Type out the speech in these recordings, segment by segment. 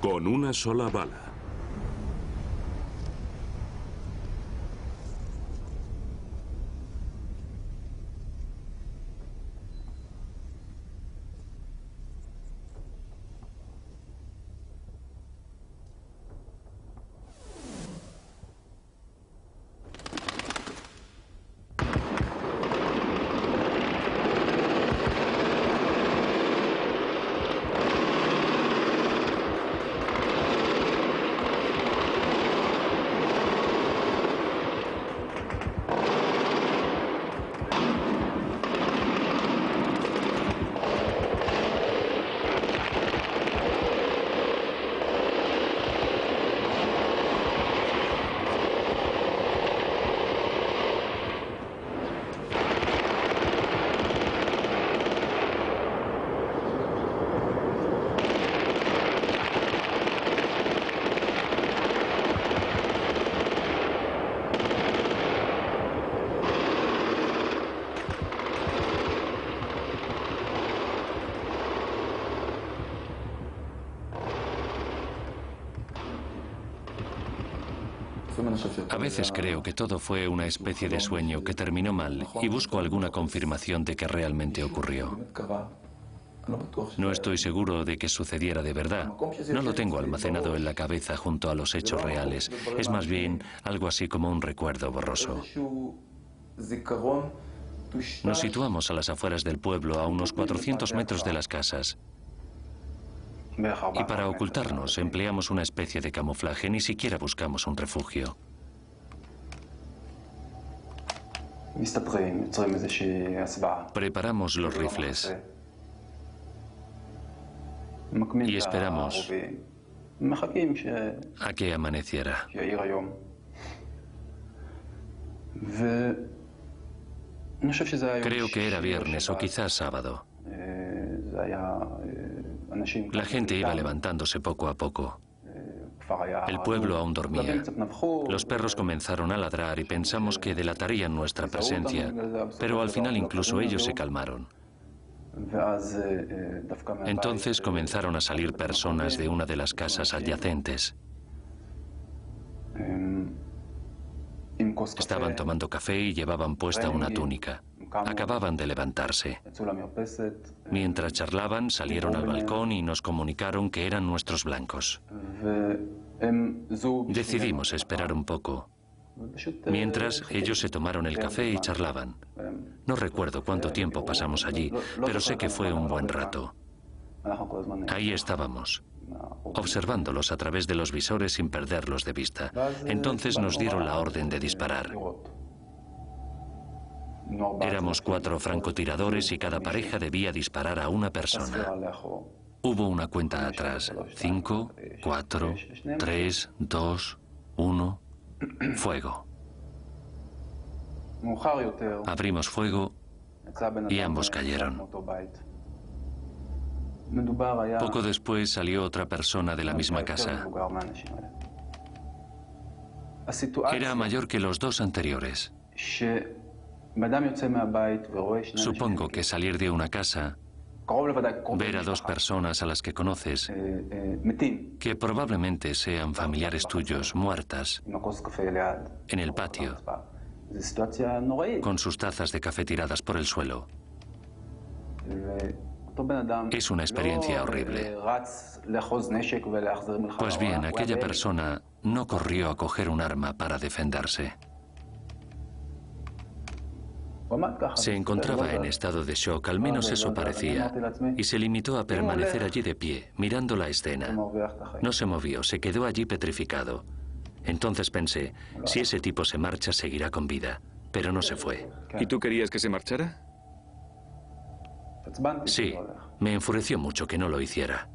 Con una sola bala. A veces creo que todo fue una especie de sueño que terminó mal y busco alguna confirmación de que realmente ocurrió. No estoy seguro de que sucediera de verdad. No lo tengo almacenado en la cabeza junto a los hechos reales. Es más bien algo así como un recuerdo borroso. Nos situamos a las afueras del pueblo, a unos 400 metros de las casas. Y para ocultarnos empleamos una especie de camuflaje, ni siquiera buscamos un refugio. Preparamos los rifles y esperamos a que amaneciera. Creo que era viernes o quizás sábado. La gente iba levantándose poco a poco. El pueblo aún dormía. Los perros comenzaron a ladrar y pensamos que delatarían nuestra presencia, pero al final incluso ellos se calmaron. Entonces comenzaron a salir personas de una de las casas adyacentes. Estaban tomando café y llevaban puesta una túnica. Acababan de levantarse. Mientras charlaban, salieron al balcón y nos comunicaron que eran nuestros blancos. Decidimos esperar un poco. Mientras, ellos se tomaron el café y charlaban. No recuerdo cuánto tiempo pasamos allí, pero sé que fue un buen rato. Ahí estábamos, observándolos a través de los visores sin perderlos de vista. Entonces nos dieron la orden de disparar. Éramos 4 francotiradores y cada pareja debía disparar a una persona. Hubo una cuenta atrás. 5, 4, 3, 2, 1. Fuego. Abrimos fuego y ambos cayeron. Poco después salió otra persona de la misma casa. Era mayor que los 2 anteriores. Supongo que salir de una casa, ver a 2 personas a las que conoces, que probablemente sean familiares tuyos, muertas, en el patio, con sus tazas de café tiradas por el suelo. Es una experiencia horrible. Pues bien, aquella persona no corrió a coger un arma para defenderse. Se encontraba en estado de shock, al menos eso parecía, y se limitó a permanecer allí de pie, mirando la escena. No se movió, se quedó allí petrificado. Entonces pensé, si ese tipo se marcha, seguirá con vida, pero no se fue. ¿Y tú querías que se marchara? Sí, me enfureció mucho que no lo hiciera.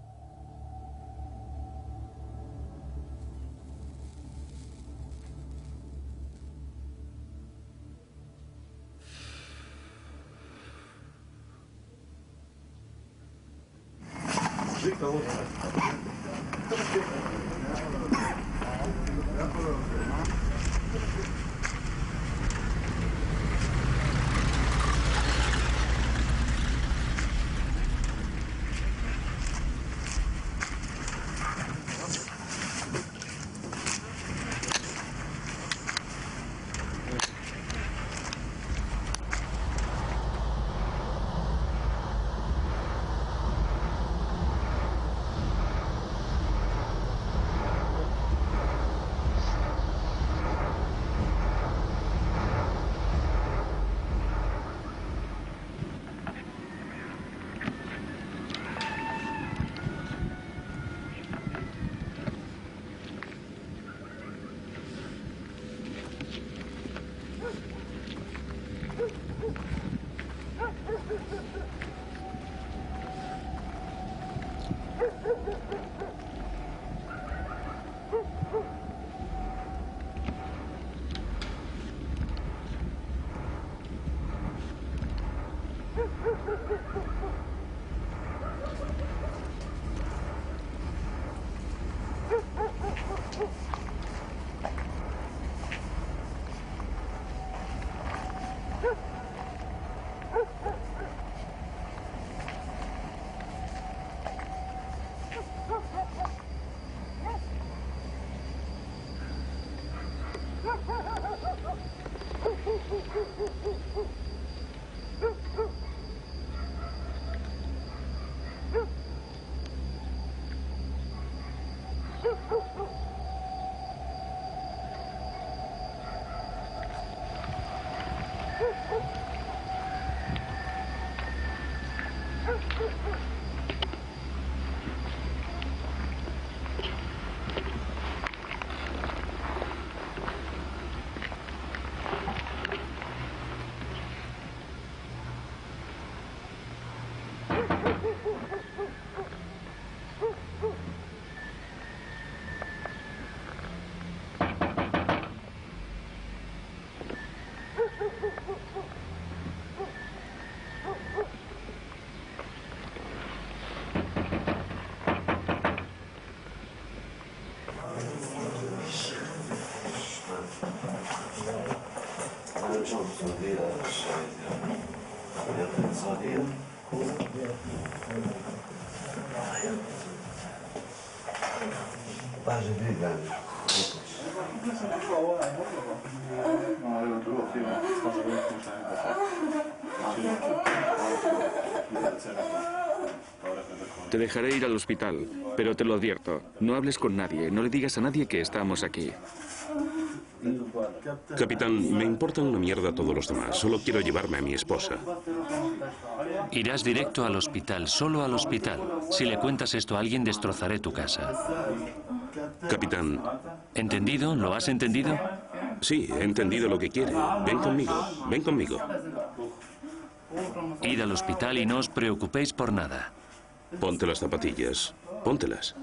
Te dejaré ir al hospital, pero te lo advierto. No hables con nadie, no le digas a nadie que estamos aquí. Capitán, me importan una mierda todos los demás. Solo quiero llevarme a mi esposa. Irás directo al hospital, solo al hospital. Si le cuentas esto a alguien, destrozaré tu casa. Capitán. ¿Entendido? ¿Lo has entendido? Sí, he entendido lo que quiere. Ven conmigo, ven conmigo. Id al hospital y no os preocupéis por nada. Ponte las zapatillas. Póntelas.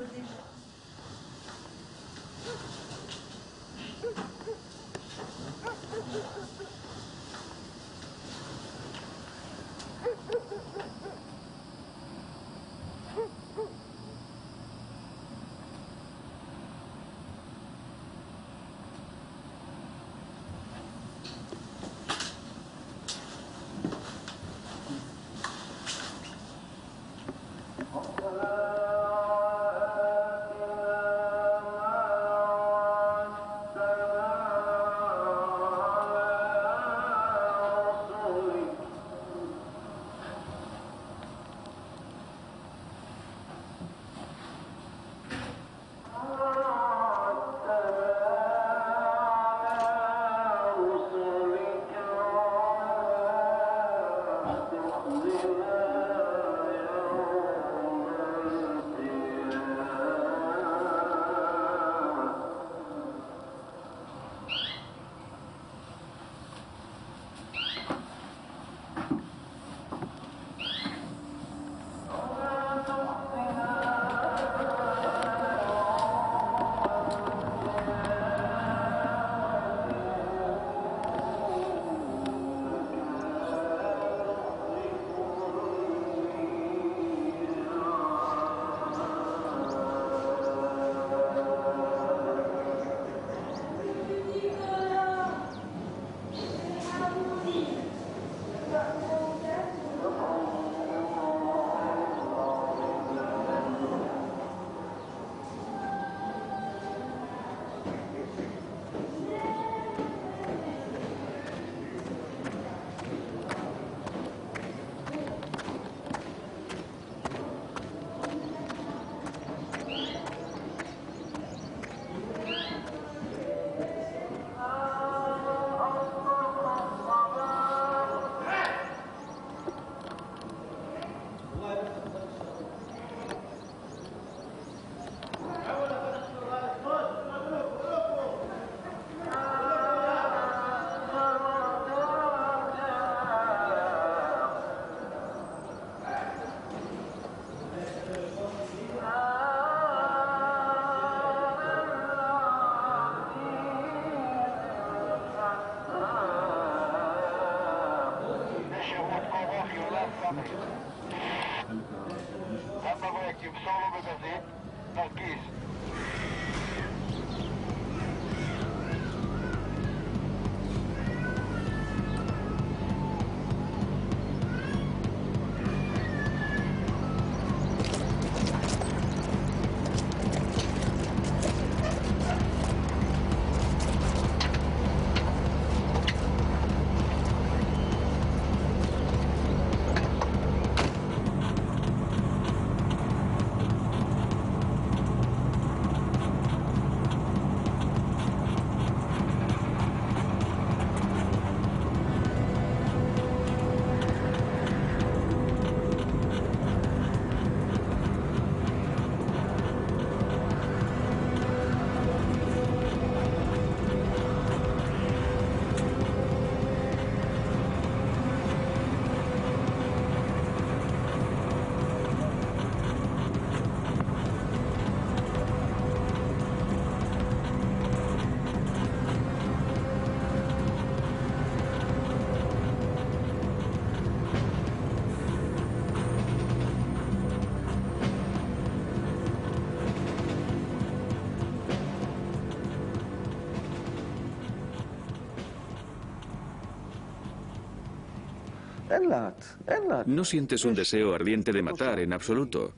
No sientes un deseo ardiente de matar en absoluto.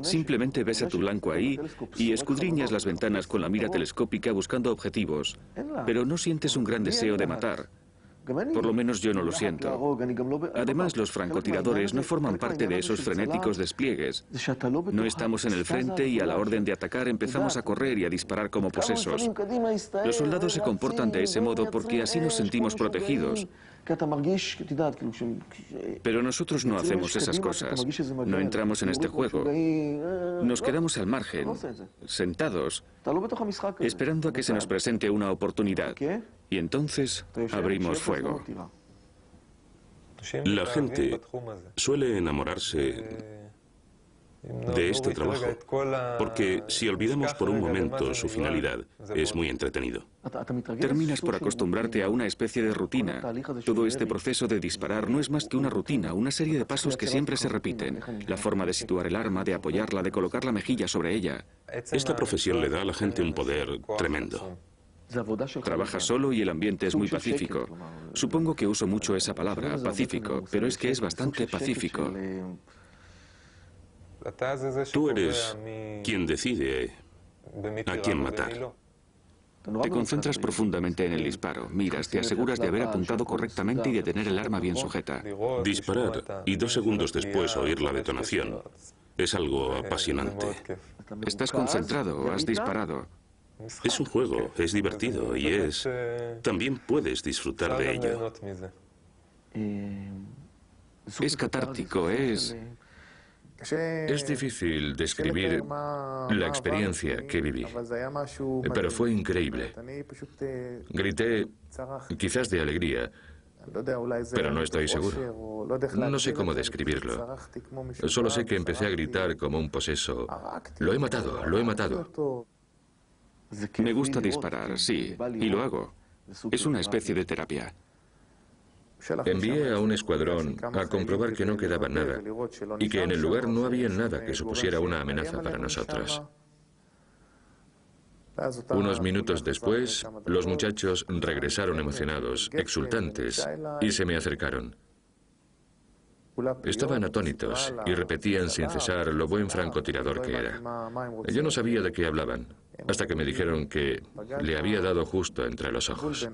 Simplemente ves a tu blanco ahí y escudriñas las ventanas con la mira telescópica buscando objetivos. Pero no sientes un gran deseo de matar. Por lo menos yo no lo siento. Además, los francotiradores no forman parte de esos frenéticos despliegues. No estamos en el frente y a la orden de atacar empezamos a correr y a disparar como posesos. Los soldados se comportan de ese modo porque así nos sentimos protegidos. Pero nosotros no hacemos esas cosas. No entramos en este juego. Nos quedamos al margen, sentados, esperando a que se nos presente una oportunidad. Y entonces abrimos fuego. La gente suele enamorarse de este trabajo, porque si olvidamos por un momento su finalidad, es muy entretenido. Terminas por acostumbrarte a una especie de rutina. Todo este proceso de disparar no es más que una rutina, una serie de pasos que siempre se repiten. La forma de situar el arma, de apoyarla, de colocar la mejilla sobre ella. Esta profesión le da a la gente un poder tremendo. Trabaja solo y el ambiente es muy pacífico. Supongo que uso mucho esa palabra, pacífico, pero es que es bastante pacífico. Tú eres quien decide a quién matar. Te concentras profundamente en el disparo, miras, te aseguras de haber apuntado correctamente y de tener el arma bien sujeta. Disparar y 2 segundos después oír la detonación es algo apasionante. Estás concentrado, has disparado. Es un juego, es divertido y también puedes disfrutar de ello. Es catártico, es difícil describir la experiencia que viví, pero fue increíble. Grité, quizás de alegría, pero no estoy seguro. No sé cómo describirlo. Solo sé que empecé a gritar como un poseso. Lo he matado, lo he matado. Me gusta disparar, sí, y lo hago. Es una especie de terapia. Envié a un escuadrón a comprobar que no quedaba nada y que en el lugar no había nada que supusiera una amenaza para nosotros. Unos minutos después, los muchachos regresaron emocionados, exultantes, y se me acercaron. Estaban atónitos y repetían sin cesar lo buen francotirador que era. Yo no sabía de qué hablaban, hasta que me dijeron que le había dado justo entre los ojos.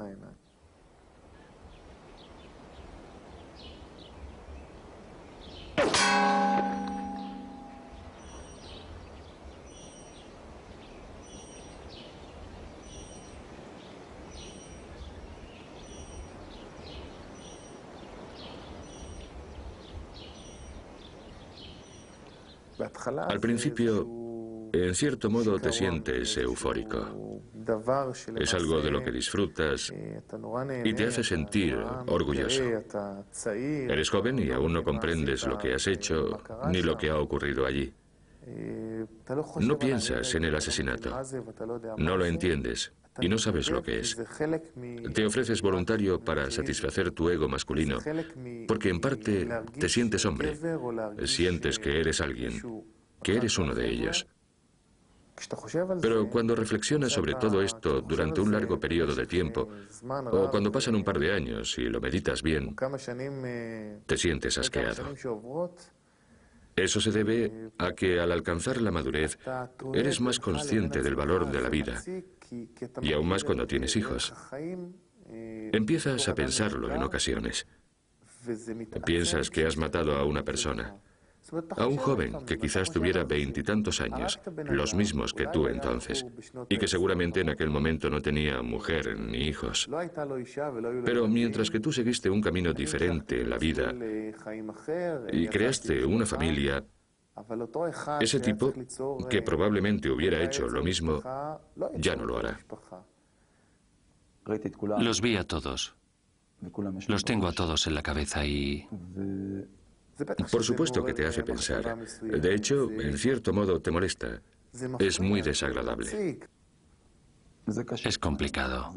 Al principio, en cierto modo te sientes eufórico. Es algo de lo que disfrutas y te hace sentir orgulloso. Eres joven y aún no comprendes lo que has hecho ni lo que ha ocurrido allí. No piensas en el asesinato. No lo entiendes. y no sabes lo que es. Te ofreces voluntario para satisfacer tu ego masculino, porque en parte te sientes hombre, sientes que eres alguien, que eres uno de ellos. Pero cuando reflexionas sobre todo esto durante un largo periodo de tiempo, o cuando pasan un par de años y lo meditas bien, te sientes asqueado. Eso se debe a que al alcanzar la madurez, eres más consciente del valor de la vida, y aún más cuando tienes hijos. Empiezas a pensarlo en ocasiones. Piensas que has matado a una persona, a un joven que quizás tuviera 20 y tantos años, los mismos que tú entonces, y que seguramente en aquel momento no tenía mujer ni hijos. Pero mientras que tú seguiste un camino diferente en la vida y creaste una familia, ese tipo, que probablemente hubiera hecho lo mismo, ya no lo hará. Los vi a todos. Los tengo a todos en la cabeza y... Por supuesto que te hace pensar. De hecho, en cierto modo te molesta. Es muy desagradable. Es complicado.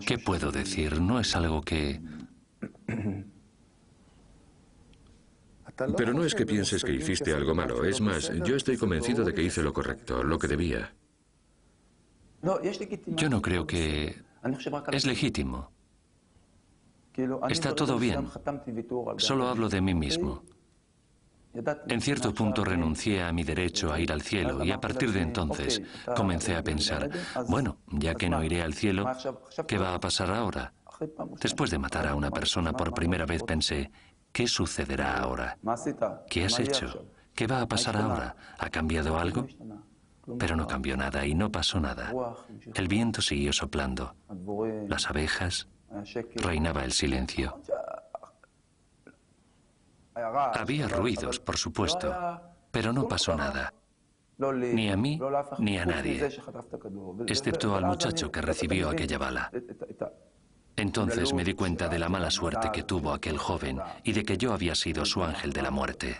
¿Qué puedo decir? No es algo que... Pero no es que pienses que hiciste algo malo. Es más, yo estoy convencido de que hice lo correcto, lo que debía. Yo no creo que... Es legítimo. Está todo bien. Solo hablo de mí mismo. En cierto punto renuncié a mi derecho a ir al cielo y a partir de entonces comencé a pensar, bueno, ya que no iré al cielo, ¿qué va a pasar ahora? Después de matar a una persona por primera vez pensé, ¿qué sucederá ahora? ¿Qué has hecho? ¿Qué va a pasar ahora? ¿Ha cambiado algo? Pero no cambió nada y no pasó nada. El viento siguió soplando. Las abejas... Reinaba el silencio. Había ruidos, por supuesto, pero no pasó nada. Ni a mí, ni a nadie, excepto al muchacho que recibió aquella bala. Entonces me di cuenta de la mala suerte que tuvo aquel joven y de que yo había sido su ángel de la muerte.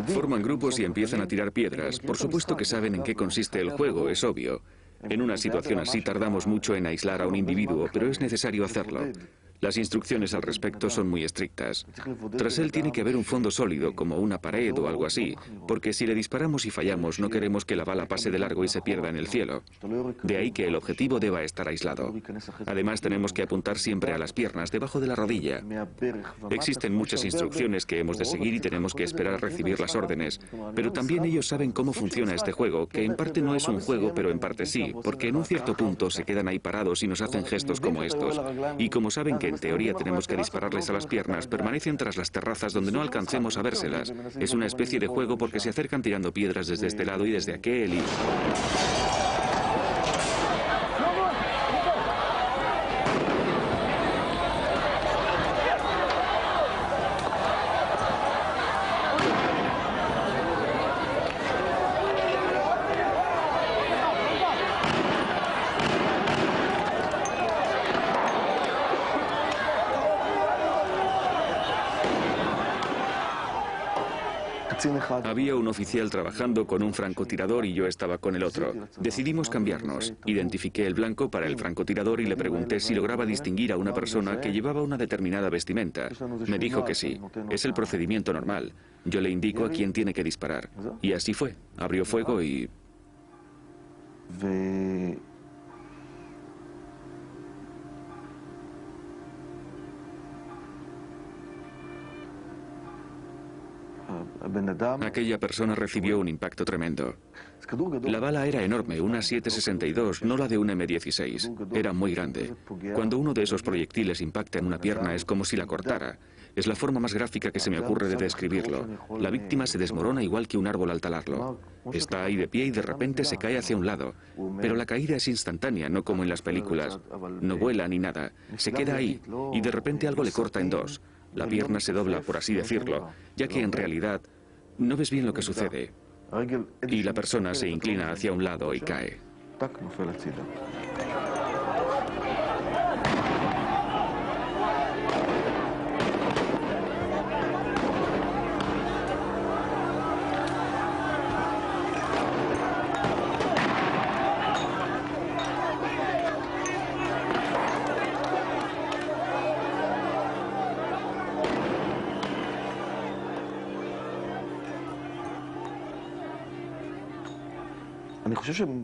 Forman grupos y empiezan a tirar piedras. Por supuesto que saben en qué consiste el juego, es obvio. En una situación así tardamos mucho en aislar a un individuo, pero es necesario hacerlo. Las instrucciones al respecto son muy estrictas. Tras él tiene que haber un fondo sólido, como una pared o algo así, porque si le disparamos y fallamos no queremos que la bala pase de largo y se pierda en el cielo. De ahí que el objetivo deba estar aislado. Además tenemos que apuntar siempre a las piernas, debajo de la rodilla. Existen muchas instrucciones que hemos de seguir y tenemos que esperar a recibir las órdenes, pero también ellos saben cómo funciona este juego, que en parte no es un juego, pero en parte sí, porque en un cierto punto se quedan ahí parados y nos hacen gestos como estos. Y como saben que en teoría tenemos que dispararles a las piernas, permanecen tras las terrazas donde no alcancemos a vérselas. Es una especie de juego porque se acercan tirando piedras desde este lado y desde aquel y... Había un oficial trabajando con un francotirador y yo estaba con el otro. Decidimos cambiarnos. Identifiqué el blanco para el francotirador y le pregunté si lograba distinguir a una persona que llevaba una determinada vestimenta. Me dijo que sí. Es el procedimiento normal. Yo le indico a quién tiene que disparar. Y así fue. Abrió fuego y... Aquella persona recibió un impacto tremendo. La bala era enorme, una 7,62, no la de un M16. Era muy grande. Cuando uno de esos proyectiles impacta en una pierna es como si la cortara. Es la forma más gráfica que se me ocurre de describirlo. La víctima se desmorona igual que un árbol al talarlo. Está ahí de pie y de repente se cae hacia un lado. Pero la caída es instantánea, no como en las películas. No vuela ni nada. Se queda ahí y de repente algo le corta en dos. La pierna se dobla, por así decirlo, ya que en realidad no ves bien lo que sucede. Y la persona se inclina hacia un lado y cae.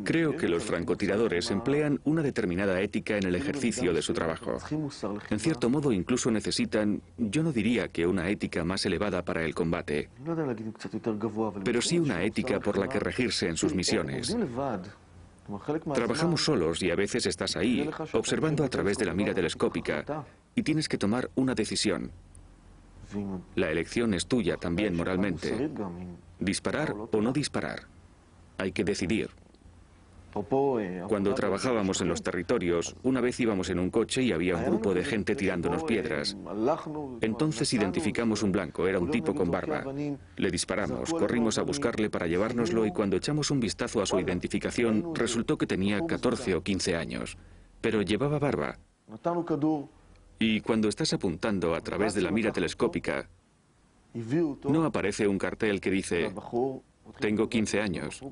Creo que los francotiradores emplean una determinada ética en el ejercicio de su trabajo. En cierto modo incluso necesitan, yo no diría que una ética más elevada para el combate, pero sí una ética por la que regirse en sus misiones. Trabajamos solos y a veces estás ahí, observando a través de la mira telescópica, y tienes que tomar una decisión. La elección es tuya también moralmente. ¿Disparar o no disparar? Hay que decidir. Cuando trabajábamos en los territorios, una vez íbamos en un coche y había un grupo de gente tirándonos piedras. Entonces identificamos un blanco, era un tipo con barba. Le disparamos, corrimos a buscarle para llevárnoslo y cuando echamos un vistazo a su identificación, resultó que tenía 14 o 15 años. Pero llevaba barba. Y cuando estás apuntando a través de la mira telescópica, no aparece un cartel que dice... Tengo 15 años.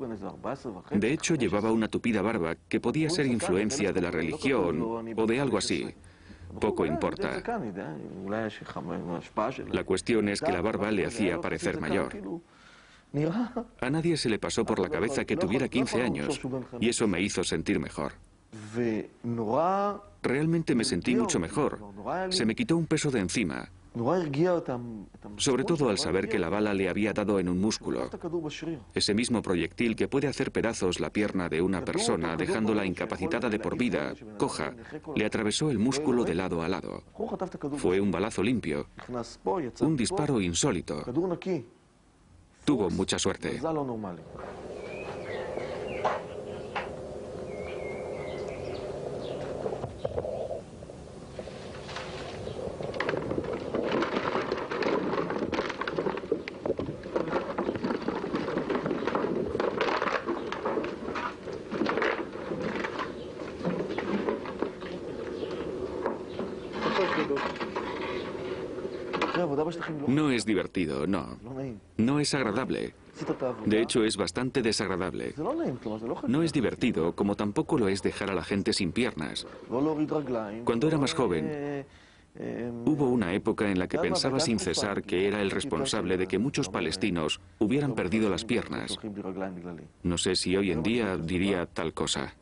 De hecho, llevaba una tupida barba que podía ser influencia de la religión o de algo así. Poco importa. La cuestión es que la barba le hacía parecer mayor. A nadie se le pasó por la cabeza que tuviera 15 años y eso me hizo sentir mejor. Realmente me sentí mucho mejor. Se me quitó un peso de encima. Sobre todo al saber que la bala le había dado en un músculo. Ese mismo proyectil que puede hacer pedazos la pierna de una persona dejándola incapacitada de por vida, coja, le atravesó el músculo de lado a lado. Fue un balazo limpio, un disparo insólito. Tuvo mucha suerte. No es divertido, no. No es agradable. De hecho, es bastante desagradable. No es divertido, como tampoco lo es dejar a la gente sin piernas. Cuando era más joven, Hubo una época en la que pensaba sin cesar que era el responsable de que muchos palestinos hubieran perdido las piernas. No sé si hoy en día diría tal cosa.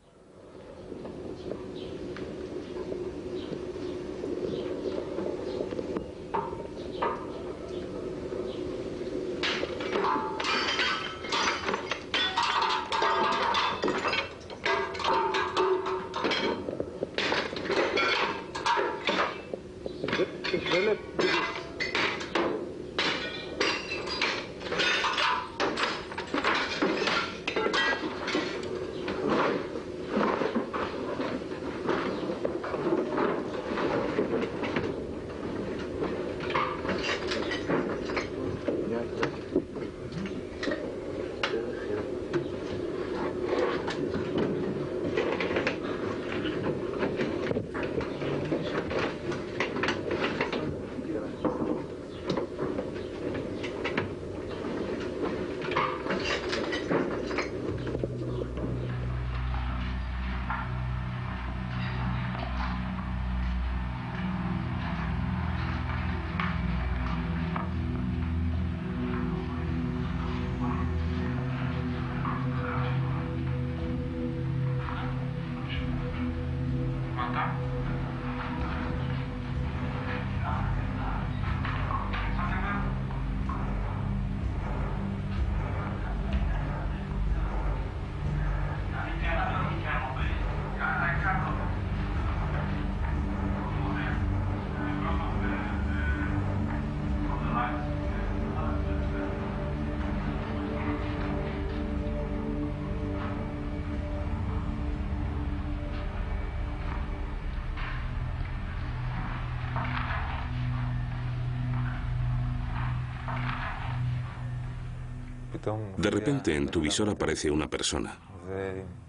De repente en tu visor aparece una persona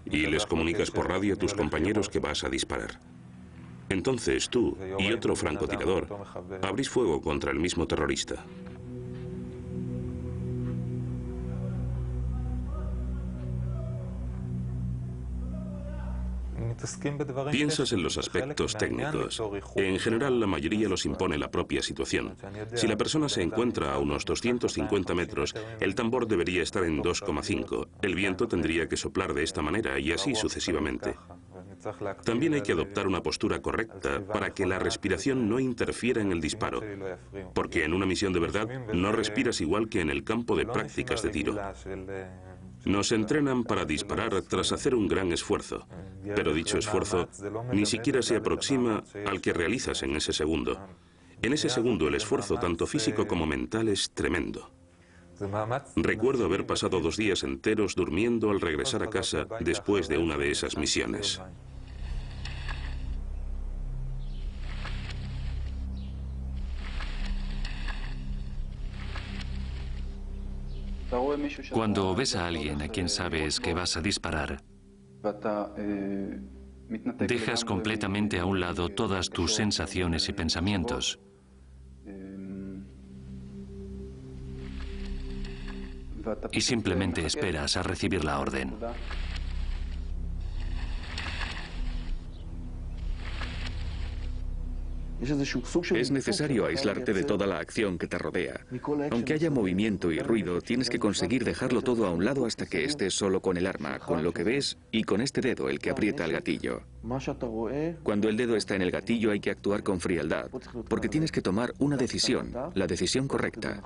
y les comunicas por radio a tus compañeros que vas a disparar. Entonces tú y otro francotirador abrís fuego contra el mismo terrorista. Piensas en los aspectos técnicos. En general, la mayoría los impone la propia situación. Si la persona se encuentra a unos 250 metros, el tambor debería estar en 2,5. El viento tendría que soplar de esta manera y así sucesivamente. También hay que adoptar una postura correcta para que la respiración no interfiera en el disparo, porque en una misión de verdad no respiras igual que en el campo de prácticas de tiro. Nos entrenan para disparar tras hacer un gran esfuerzo, pero dicho esfuerzo ni siquiera se aproxima al que realizas en ese segundo. En ese segundo el esfuerzo, tanto físico como mental, es tremendo. Recuerdo haber pasado 2 días enteros durmiendo al regresar a casa después de una de esas misiones. Cuando ves a alguien a quien sabes que vas a disparar, dejas completamente a un lado todas tus sensaciones y pensamientos. Y simplemente esperas a recibir la orden. Es necesario aislarte de toda la acción que te rodea. Aunque haya movimiento y ruido, tienes que conseguir dejarlo todo a un lado hasta que estés solo con el arma, con lo que ves y con este dedo, el que aprieta el gatillo. Cuando el dedo está en el gatillo hay que actuar con frialdad, porque tienes que tomar una decisión, la decisión correcta.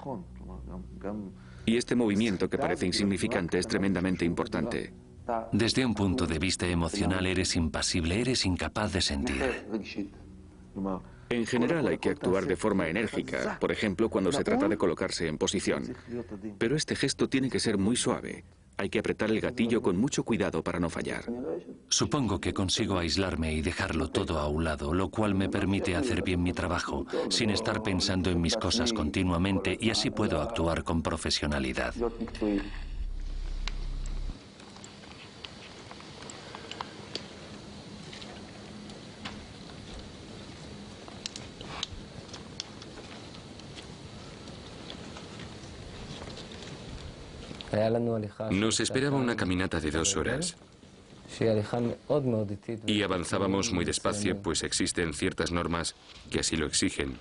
Y este movimiento que parece insignificante es tremendamente importante. Desde un punto de vista emocional eres impasible, eres incapaz de sentir. En general hay que actuar de forma enérgica, por ejemplo cuando se trata de colocarse en posición. Pero este gesto tiene que ser muy suave. Hay que apretar el gatillo con mucho cuidado para no fallar. Supongo que consigo aislarme y dejarlo todo a un lado, lo cual me permite hacer bien mi trabajo, sin estar pensando en mis cosas continuamente, y así puedo actuar con profesionalidad. Nos esperaba una caminata de 2 horas. Y avanzábamos muy despacio, pues existen ciertas normas que así lo exigen.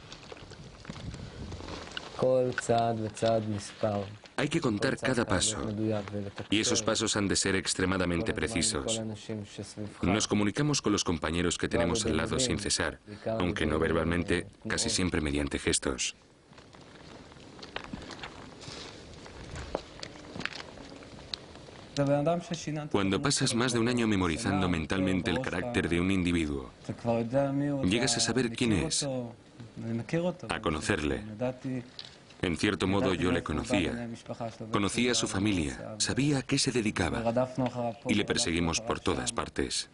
Hay que contar cada paso, y esos pasos han de ser extremadamente precisos. Nos comunicamos con los compañeros que tenemos al lado sin cesar, aunque no verbalmente, casi siempre mediante gestos. Cuando pasas más de un año memorizando mentalmente el carácter de un individuo, llegas a saber quién es, a conocerle. En cierto modo yo le conocía. Conocía a su familia, sabía a qué se dedicaba y le perseguimos por todas partes.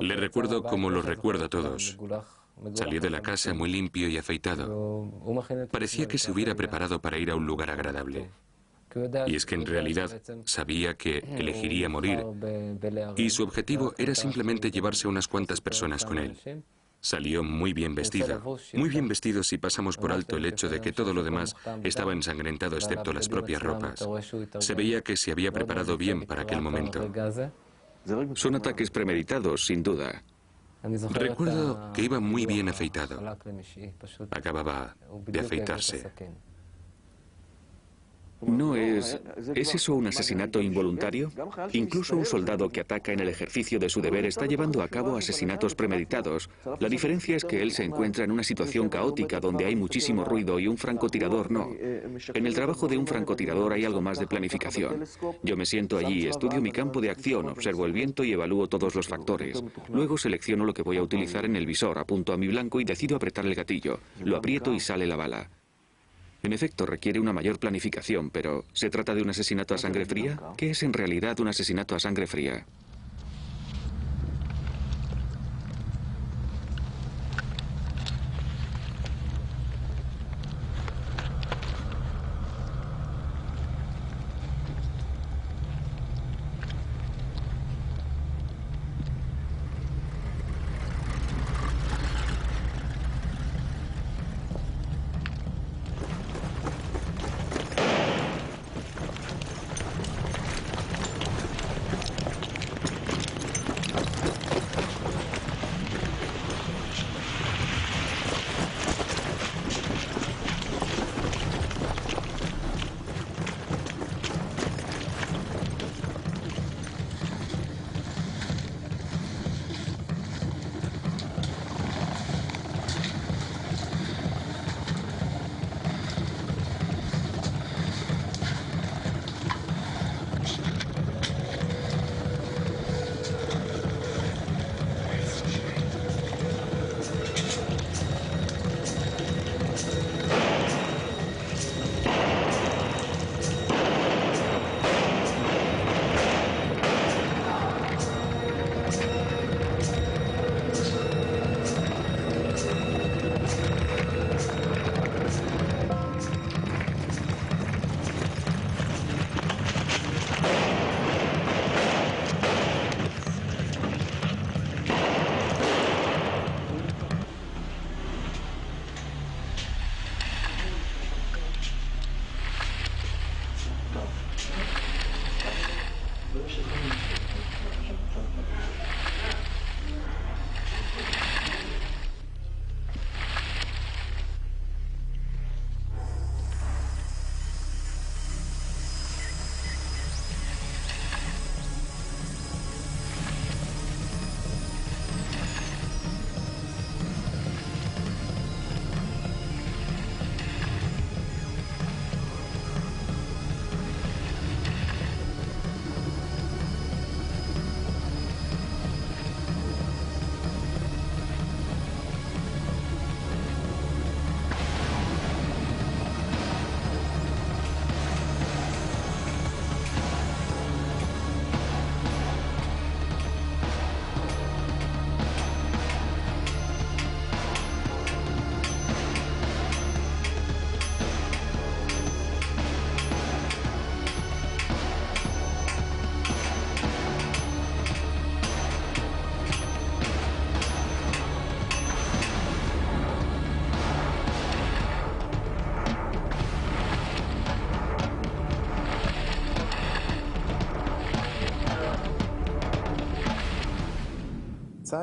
Le recuerdo como los recuerdo a todos. Salió de la casa muy limpio y afeitado. Parecía que se hubiera preparado para ir a un lugar agradable. Y es que en realidad sabía que elegiría morir y su objetivo era simplemente llevarse a unas cuantas personas con él. Salió muy bien vestido si pasamos por alto el hecho de que todo lo demás estaba ensangrentado excepto las propias ropas. Se veía que se había preparado bien para aquel momento. Son ataques premeditados, sin duda. Recuerdo que iba muy bien afeitado. Acababa de afeitarse. No es... ¿Es eso un asesinato involuntario? Incluso un soldado que ataca en el ejercicio de su deber está llevando a cabo asesinatos premeditados. La diferencia es que él se encuentra en una situación caótica donde hay muchísimo ruido y un francotirador no. En el trabajo de un francotirador hay algo más de planificación. Yo me siento allí, estudio mi campo de acción, observo el viento y evalúo todos los factores. Luego selecciono lo que voy a utilizar en el visor, apunto a mi blanco y decido apretar el gatillo. Lo aprieto y sale la bala. En efecto, requiere una mayor planificación, pero ¿se trata de un asesinato a sangre fría? ¿Qué es en realidad un asesinato a sangre fría?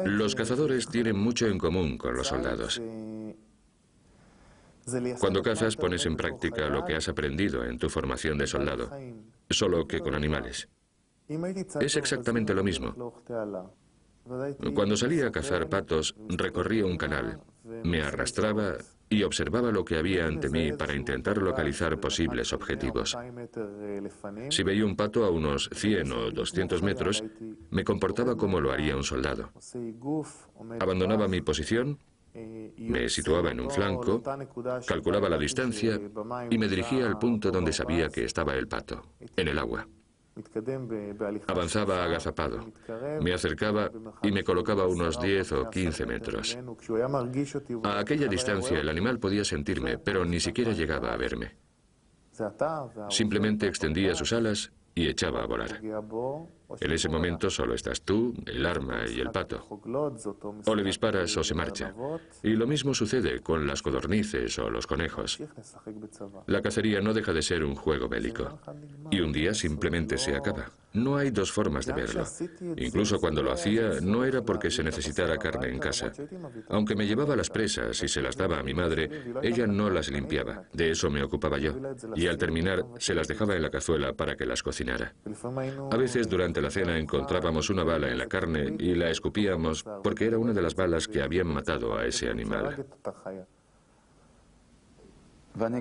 Los cazadores tienen mucho en común con los soldados. Cuando cazas pones en práctica lo que has aprendido en tu formación de soldado, solo que con animales. Es exactamente lo mismo. Cuando salía a cazar patos, recorría un canal, me arrastraba y observaba lo que había ante mí para intentar localizar posibles objetivos. Si veía un pato a unos 100 o 200 metros, me comportaba como lo haría un soldado. Abandonaba mi posición, me situaba en un flanco, calculaba la distancia y me dirigía al punto donde sabía que estaba el pato, en el agua. Avanzaba agazapado, me acercaba y me colocaba a unos 10 o 15 metros. A aquella distancia el animal podía sentirme, pero ni siquiera llegaba a verme. Simplemente extendía sus alas y echaba a volar. En ese momento solo estás tú, el arma y el pato. O le disparas o se marcha. Y lo mismo sucede con las codornices o los conejos. La cacería no deja de ser un juego bélico. Y un día simplemente se acaba. No hay dos formas de verlo. Incluso cuando lo hacía, no era porque se necesitara carne en casa. Aunque me llevaba las presas y se las daba a mi madre, ella no las limpiaba. De eso me ocupaba yo. Y al terminar, se las dejaba en la cazuela para que las cocinara. A veces durante la cena encontrábamos una bala en la carne y la escupíamos porque era una de las balas que habían matado a ese animal.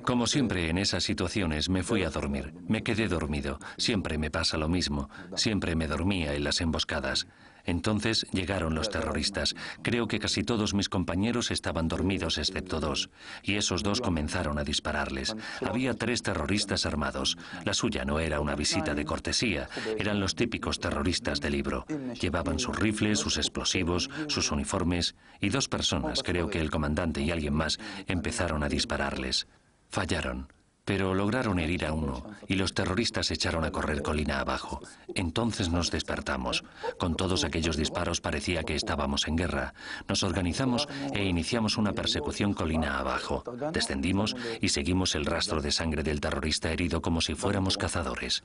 Como siempre en esas situaciones me fui a dormir. Me quedé dormido. Siempre me pasa lo mismo. Siempre me dormía en las emboscadas. Entonces llegaron los terroristas. Creo que casi todos mis compañeros estaban dormidos excepto dos. Y esos dos comenzaron a dispararles. Había 3 terroristas armados. La suya no era una visita de cortesía. Eran los típicos terroristas de libro. Llevaban sus rifles, sus explosivos, sus uniformes. Y 2 personas, creo que el comandante y alguien más, empezaron a dispararles. Fallaron, pero lograron herir a uno y los terroristas echaron a correr colina abajo. Entonces nos despertamos. Con todos aquellos disparos parecía que estábamos en guerra. Nos organizamos e iniciamos una persecución colina abajo. Descendimos y seguimos el rastro de sangre del terrorista herido como si fuéramos cazadores.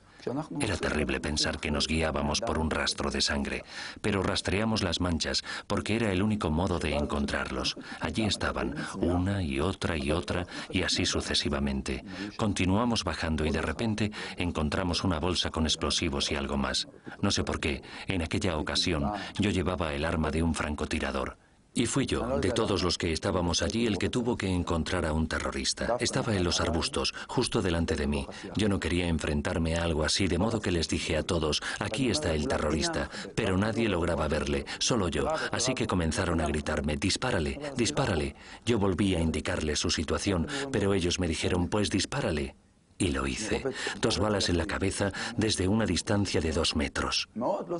Era terrible pensar que nos guiábamos por un rastro de sangre, pero rastreamos las manchas porque era el único modo de encontrarlos. Allí estaban, una y otra y así sucesivamente. Continuamos bajando y de repente encontramos una bolsa con explosivos y algo más. No sé por qué, en aquella ocasión yo llevaba el arma de un francotirador. Y fui yo, de todos los que estábamos allí, el que tuvo que encontrar a un terrorista. Estaba en los arbustos, justo delante de mí. Yo no quería enfrentarme a algo así, de modo que les dije a todos, aquí está el terrorista. Pero nadie lograba verle, solo yo. Así que comenzaron a gritarme, dispárale, dispárale. Yo volví a indicarles su situación, pero ellos me dijeron, pues dispárale. Y lo hice. 2 balas en la cabeza desde una distancia de 2 metros.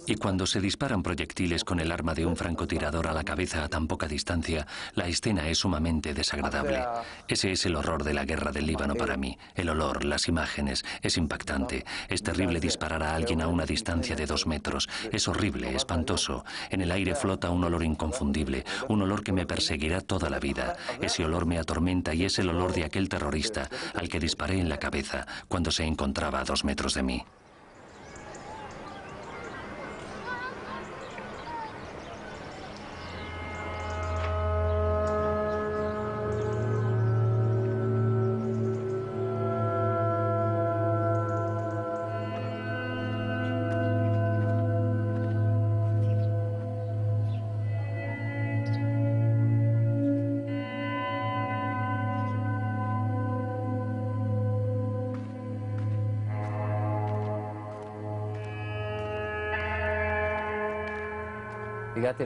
Y cuando se disparan proyectiles con el arma de un francotirador a la cabeza a tan poca distancia, la escena es sumamente desagradable. Ese es el horror de la guerra del Líbano para mí. El olor, las imágenes, es impactante. Es terrible disparar a alguien a una distancia de 2 metros. Es horrible, espantoso. En el aire flota un olor inconfundible, un olor que me perseguirá toda la vida. Ese olor me atormenta y es el olor de aquel terrorista al que disparé en la cabeza cuando se encontraba a 2 metros de mí.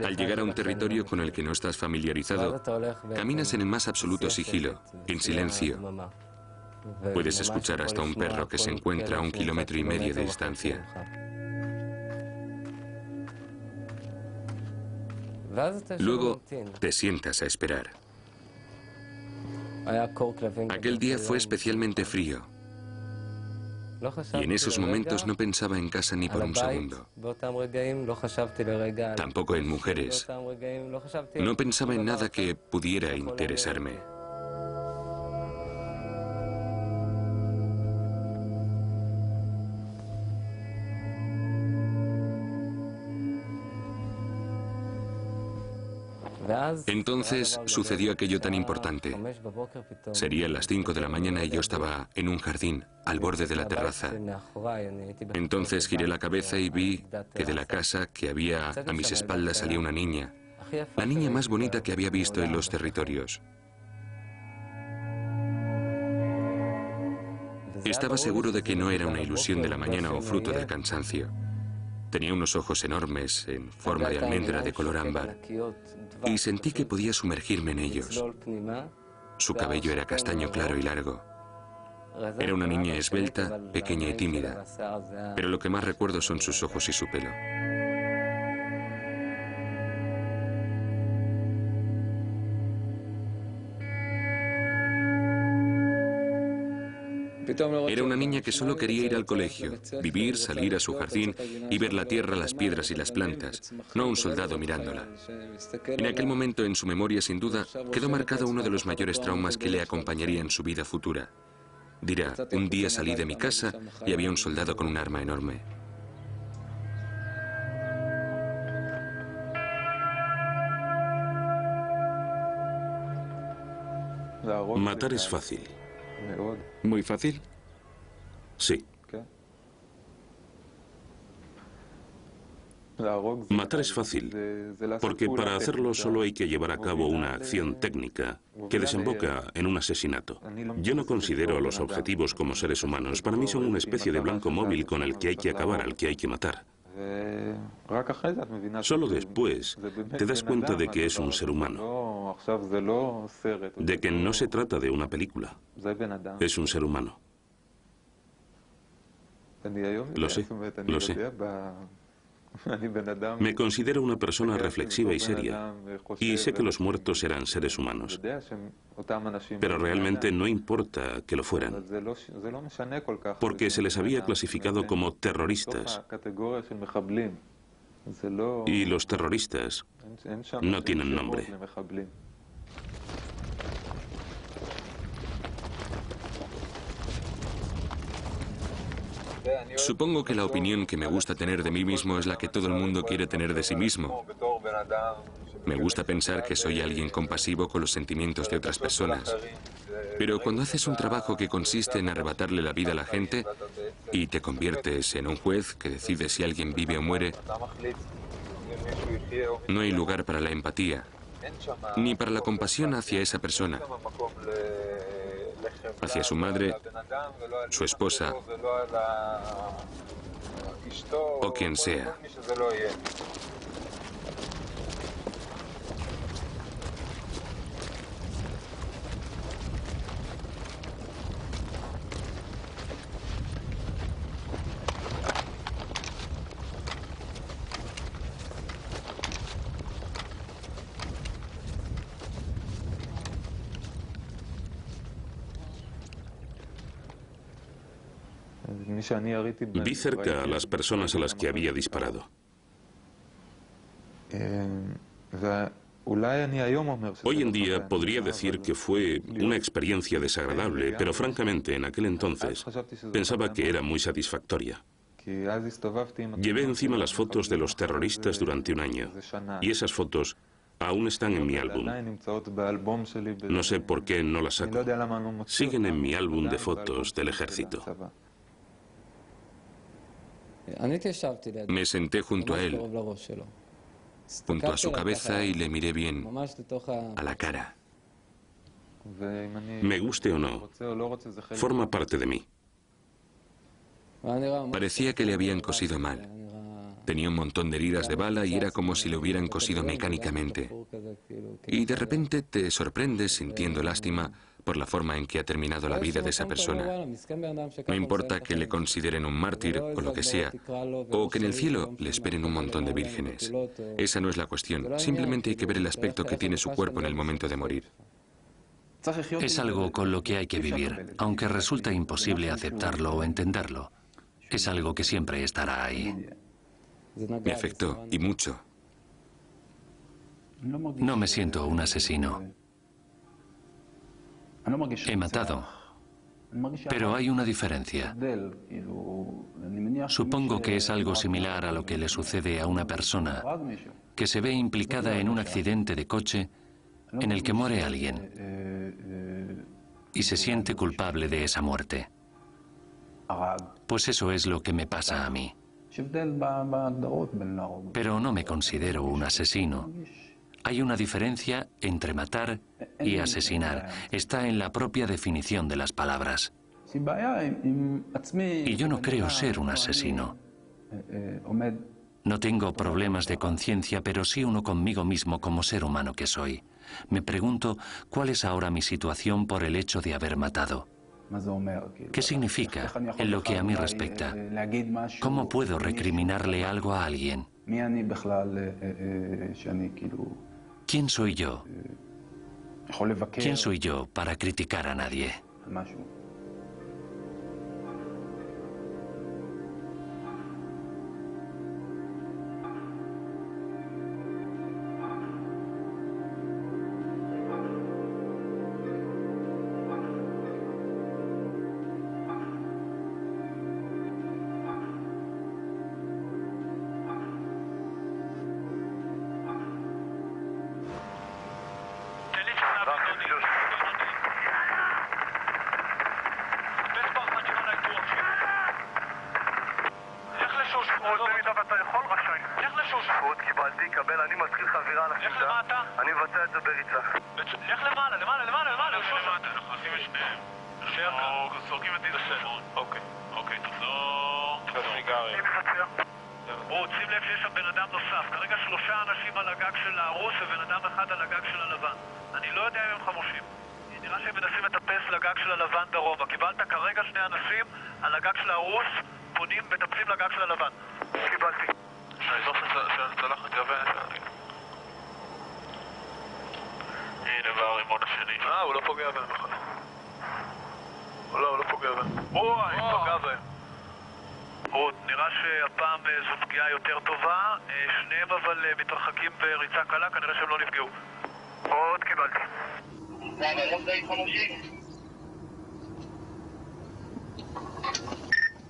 Al llegar a un territorio con el que no estás familiarizado, caminas en el más absoluto sigilo, en silencio. Puedes escuchar hasta un perro que se encuentra a 1,5 kilómetros de distancia. Luego te sientas a esperar. Aquel día fue especialmente frío. Y en esos momentos no pensaba en casa ni por un segundo. Tampoco en mujeres. No pensaba en nada que pudiera interesarme. Entonces sucedió aquello tan importante. Serían las 5 de la mañana y yo estaba en un jardín, al borde de la terraza. Entonces giré la cabeza y vi que de la casa que había a mis espaldas salía una niña. La niña más bonita que había visto en los territorios. Estaba seguro de que no era una ilusión de la mañana o fruto del cansancio. Tenía unos ojos enormes, en forma de almendra de color ámbar, y sentí que podía sumergirme en ellos. Su cabello era castaño claro y largo. Era una niña esbelta, pequeña y tímida, pero lo que más recuerdo son sus ojos y su pelo. Era una niña que solo quería ir al colegio, vivir, salir a su jardín y ver la tierra, las piedras y las plantas, no un soldado mirándola. En aquel momento en su memoria, sin duda, quedó marcado uno de los mayores traumas que le acompañaría en su vida futura. Dirá, un día salí de mi casa y había un soldado con un arma enorme. Matar es fácil. ¿Muy fácil? Sí. Matar es fácil, porque para hacerlo solo hay que llevar a cabo una acción técnica que desemboca en un asesinato. Yo no considero a los objetivos como seres humanos. Para mí son una especie de blanco móvil con el que hay que acabar, al que hay que matar. Solo después te das cuenta de que es un ser humano, de que no se trata de una película, es un ser humano. Lo sé, lo sé. Me considero una persona reflexiva y seria, y sé que los muertos eran seres humanos, pero realmente no importa que lo fueran, porque se les había clasificado como terroristas, y los terroristas no tienen nombre. Supongo que la opinión que me gusta tener de mí mismo es la que todo el mundo quiere tener de sí mismo. Me gusta pensar que soy alguien compasivo con los sentimientos de otras personas. Pero cuando haces un trabajo que consiste en arrebatarle la vida a la gente y te conviertes en un juez que decide si alguien vive o muere, no hay lugar para la empatía, ni para la compasión hacia esa persona, hacia su madre, su esposa o quien sea. Vi cerca a las personas a las que había disparado. Hoy en día podría decir que fue una experiencia desagradable, pero francamente en aquel entonces pensaba que era muy satisfactoria. Llevé encima las fotos de los terroristas durante un año, y esas fotos aún están en mi álbum. No sé por qué no las saco. Siguen en mi álbum de fotos del ejército. Me senté junto a él, junto a su cabeza, y le miré bien a la cara. Me guste o no, forma parte de mí. Parecía que le habían cosido mal. Tenía un montón de heridas de bala y era como si le hubieran cosido mecánicamente. Y de repente te sorprendes sintiendo lástima por la forma en que ha terminado la vida de esa persona. No importa que le consideren un mártir o lo que sea, o que en el cielo le esperen un montón de vírgenes. Esa no es la cuestión. Simplemente hay que ver el aspecto que tiene su cuerpo en el momento de morir. Es algo con lo que hay que vivir, aunque resulta imposible aceptarlo o entenderlo. Es algo que siempre estará ahí. Me afectó, y mucho. No me siento un asesino. He matado, Pero hay una diferencia. Supongo que es algo similar a lo que le sucede a una persona que se ve implicada en un accidente de coche en el que muere alguien y se siente culpable de esa muerte. Pues eso es lo que me pasa a mí. Pero no me considero un asesino. Hay una diferencia entre matar y asesinar. Está en la propia definición de las palabras. Y yo no creo ser un asesino. No tengo problemas de conciencia, pero sí uno conmigo mismo como ser humano que soy. Me pregunto cuál es ahora mi situación por el hecho de haber matado. ¿Qué significa en lo que a mí respecta? ¿Cómo puedo recriminarle algo a alguien? ¿Quién soy yo? ¿Quién soy yo para criticar a nadie?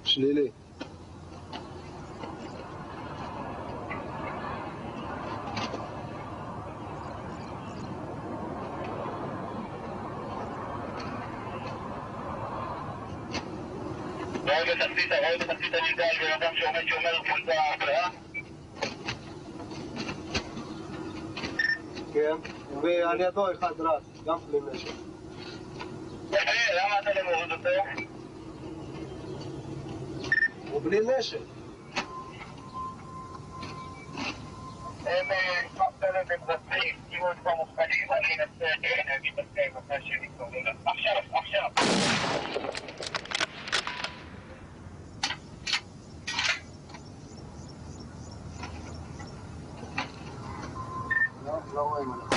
שלילי. רואה בתחתית הליגה על בן אדם שעומד קבוצה הפרעה? כן, ועל ידו אחד רץ, גם בלי נשק. למה אתה לא מוריד אותו? הוא בלי נשק. הם ספטרים ומבצעים, תראו את כבר מוכנים, אני אנסה להגיד לכם אחרי שנקרוא. עכשיו. לא רואים עליו.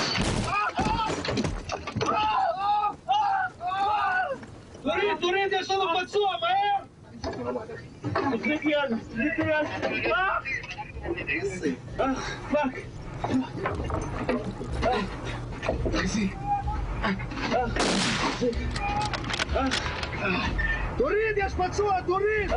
תוריד, יש לנו פצוע, מהר! תקליט יד. פאק. תוריד, יש פצוע, תוריד!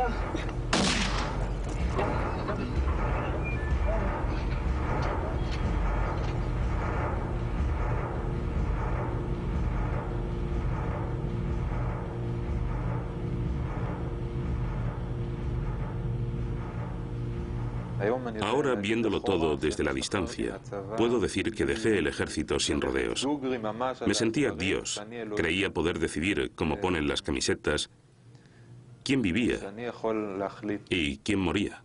Ahora, viéndolo todo desde la distancia, puedo decir que dejé el ejército sin rodeos. Me sentía Dios. Creía poder decidir, como ponen las camisetas, quién vivía y quién moría.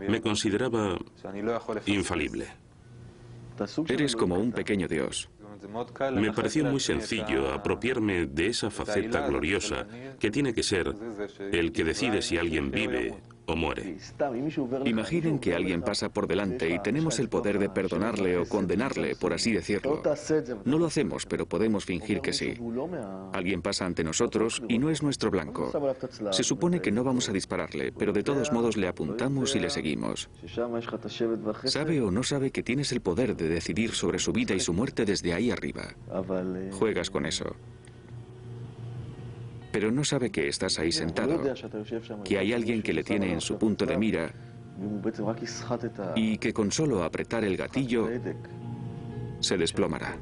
Me consideraba infalible. Eres como un pequeño Dios. Me pareció muy sencillo apropiarme de esa faceta gloriosa que tiene que ser el que decide si alguien vive o muere. Imaginen que alguien pasa por delante y tenemos el poder de perdonarle o condenarle, por así decirlo. No lo hacemos, pero podemos fingir que sí. Alguien pasa ante nosotros y no es nuestro blanco. Se supone que no vamos a dispararle, pero de todos modos le apuntamos y le seguimos. Sabe o no sabe que tienes el poder de decidir sobre su vida y su muerte desde ahí arriba. Juegas con eso. pero no sabe que estás ahí sentado, que hay alguien que le tiene en su punto de mira y que con solo apretar el gatillo se desplomará.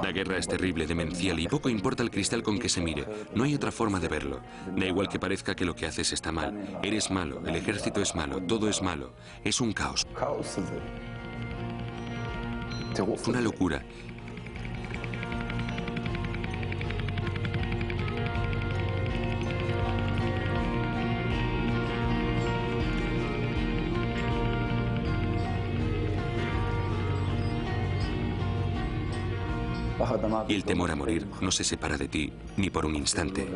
La guerra es terrible, demencial y poco importa el cristal con que se mire. No hay otra forma de verlo. Da igual que parezca que lo que haces está mal. Eres malo, el ejército es malo, todo es malo. Es un caos. Una locura. Y el temor a morir no se separa de ti ni por un instante.